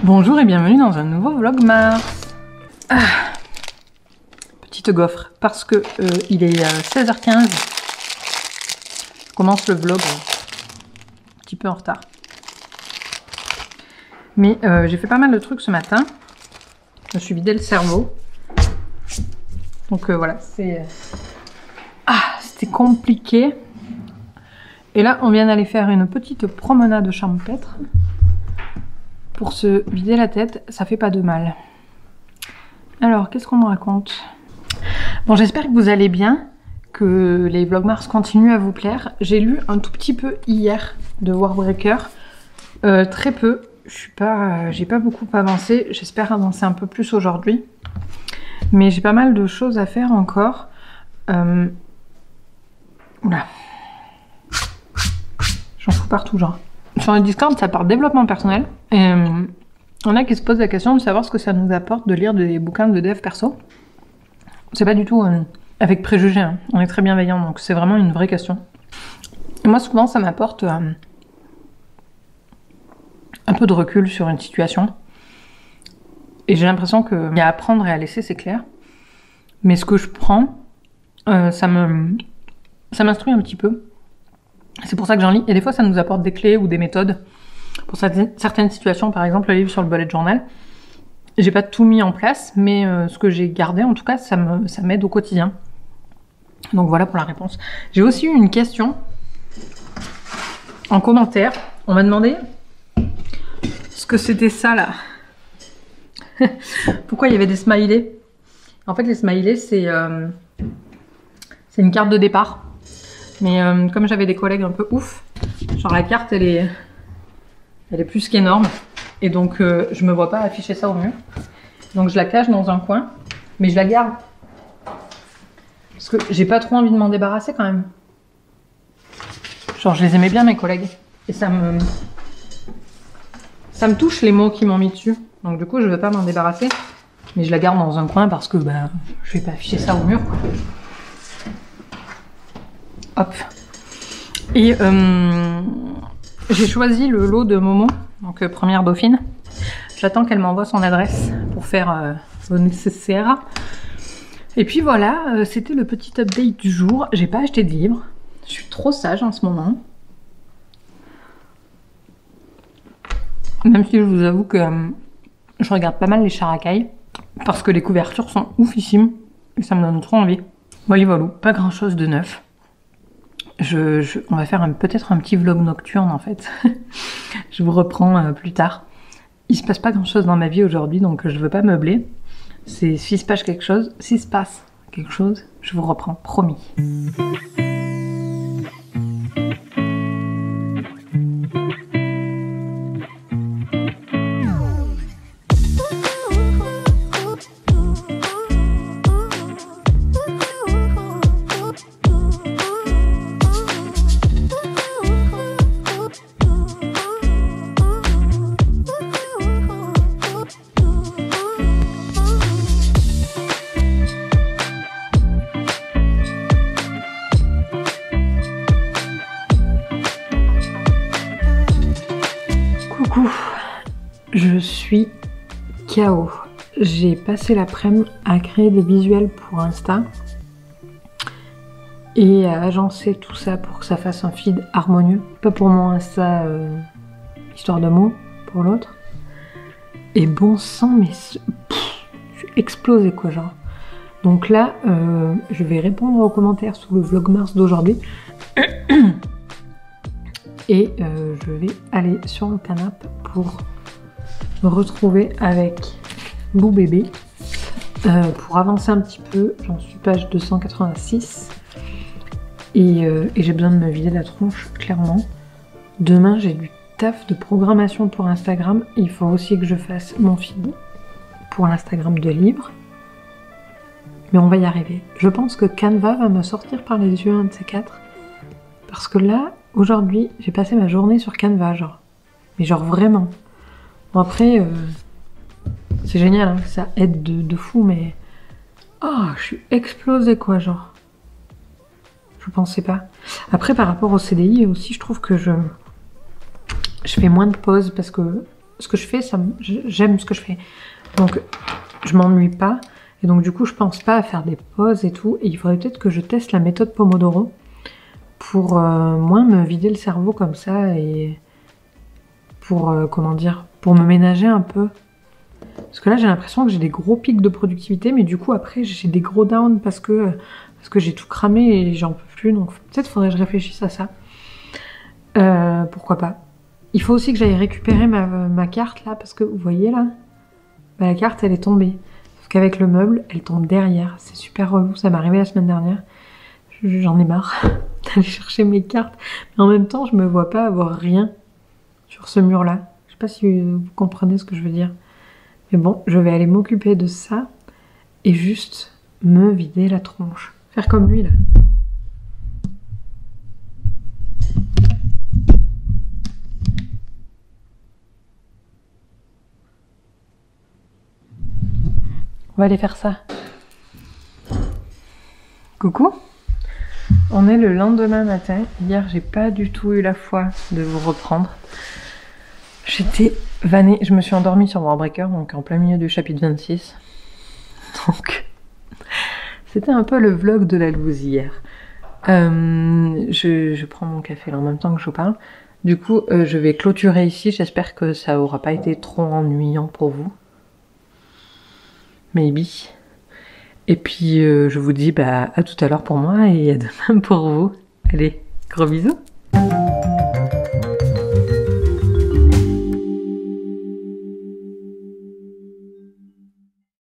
Bonjour et bienvenue dans un nouveau Vlogmas. Petite gaufre, parce que il est 16h15. Je commence le vlog un petit peu en retard. Mais j'ai fait pas mal de trucs ce matin. Je me suis vidé le cerveau. Donc voilà, c'était compliqué. Et là, on vient d'aller faire une petite promenade champêtre. Pour se vider la tête, ça fait pas de mal. Alors, qu'est-ce qu'on me raconte? Bon, j'espère que vous allez bien, que les Vlogmas continuent à vous plaire. J'ai lu un tout petit peu hier de Warbreaker, très peu. J'ai pas beaucoup avancé. J'espère avancer un peu plus aujourd'hui, mais j'ai pas mal de choses à faire encore. Oula, j'en fous partout, genre. Sur le Discord, ça parle développement personnel. Et on a qui se posent la question de savoir ce que ça nous apporte de lire des bouquins de dev perso. C'est pas du tout avec préjugés, hein. On est très bienveillants, donc c'est vraiment une vraie question. Et moi, souvent, ça m'apporte un peu de recul sur une situation. Et j'ai l'impression qu'il y a à prendre et à laisser, c'est clair. Mais ce que je prends, ça m'instruit un petit peu. C'est pour ça que j'en lis. Et des fois, ça nous apporte des clés ou des méthodes. Pour certaines situations, par exemple, le livre sur le bullet journal, j'ai pas tout mis en place, mais ce que j'ai gardé, en tout cas, ça m'aide au quotidien. Donc voilà pour la réponse. J'ai aussi eu une question en commentaire. On m'a demandé ce que c'était ça, là. Pourquoi il y avait des smileys. En fait, les smileys, c'est une carte de départ. Mais comme j'avais des collègues un peu ouf, genre la carte elle est plus qu'énorme. Et donc je me vois pas afficher ça au mur. Donc je la cache dans un coin, mais je la garde. Parce que j'ai pas trop envie de m'en débarrasser quand même. Genre je les aimais bien mes collègues. Et ça me touche les mots qui m'ont mis dessus. Donc du coup je veux pas m'en débarrasser. Mais je la garde dans un coin parce que je vais pas afficher ça au mur, quoi. Hop. Et j'ai choisi le lot de Momo, donc première dauphine. J'attends qu'elle m'envoie son adresse pour faire le nécessaire. Et puis voilà, c'était le petit update du jour. J'ai pas acheté de livre. Je suis trop sage en ce moment. Même si je vous avoue que je regarde pas mal les chats racailles. Parce que les couvertures sont oufissimes. Et ça me donne trop envie. Voilà, voilà, pas grand chose de neuf. On va faire peut-être un petit vlog nocturne en fait. Je vous reprends plus tard. Il se passe pas grand chose dans ma vie aujourd'hui, donc je veux pas meubler. S'il se passe quelque chose, je vous reprends, promis. Coucou, je suis KO. J'ai passé l'après-midi à créer des visuels pour Insta et à agencer tout ça pour que ça fasse un feed harmonieux. Pas pour mon Insta histoire de mots, pour l'autre. Et bon sang, mais je suis explosée quoi, genre. Donc là, je vais répondre aux commentaires sous le Vlogmas d'aujourd'hui. Et je vais aller sur le canapé pour me retrouver avec Bou bébé pour avancer un petit peu. J'en suis page 286 et j'ai besoin de me vider la tronche, clairement. Demain, j'ai du taf de programmation pour Instagram. Il faut aussi que je fasse mon feed pour l'Instagram de livres. Mais on va y arriver. Je pense que Canva va me sortir par les yeux un de ces quatre. Parce que là, aujourd'hui, j'ai passé ma journée sur Canva, genre. Mais genre vraiment. Bon après, c'est génial, hein, ça aide de fou, mais... Oh, je suis explosée quoi, genre. Je pensais pas. Après, par rapport au CDI aussi, je trouve que je fais moins de pauses parce que ce que je fais, j'aime ce que je fais. Donc je m'ennuie pas. Et donc du coup, je pense pas à faire des pauses et tout. Et il faudrait peut-être que je teste la méthode Pomodoro pour moins me vider le cerveau comme ça et pour, comment dire, pour me ménager un peu. Parce que là, j'ai l'impression que j'ai des gros pics de productivité, mais du coup, après, j'ai des gros downs parce que j'ai tout cramé et j'en peux plus. Donc peut-être faudrait que je réfléchisse à ça. Pourquoi pas. Il faut aussi que j'aille récupérer ma carte là, parce que vous voyez là, bah, la carte elle est tombée. Sauf qu'avec le meuble, elle tombe derrière. C'est super relou, ça m'est arrivé la semaine dernière. J'en ai marre d'aller chercher mes cartes. Mais en même temps, je me vois pas avoir rien sur ce mur là. Je sais pas si vous comprenez ce que je veux dire. Mais bon, je vais aller m'occuper de ça et juste me vider la tronche. Faire comme lui là. On va aller faire ça. Coucou. On est le lendemain matin. Hier, j'ai pas du tout eu la foi de vous reprendre. J'étais vannée. Je me suis endormie sur Warbreaker, donc en plein milieu du chapitre 26. Donc, c'était un peu le vlog de la loose hier. Je prends mon café là en même temps que je vous parle. Du coup, je vais clôturer ici. J'espère que ça aura pas été trop ennuyant pour vous. Maybe. Et puis je vous dis à tout à l'heure pour moi et à demain pour vous. Allez, gros bisous.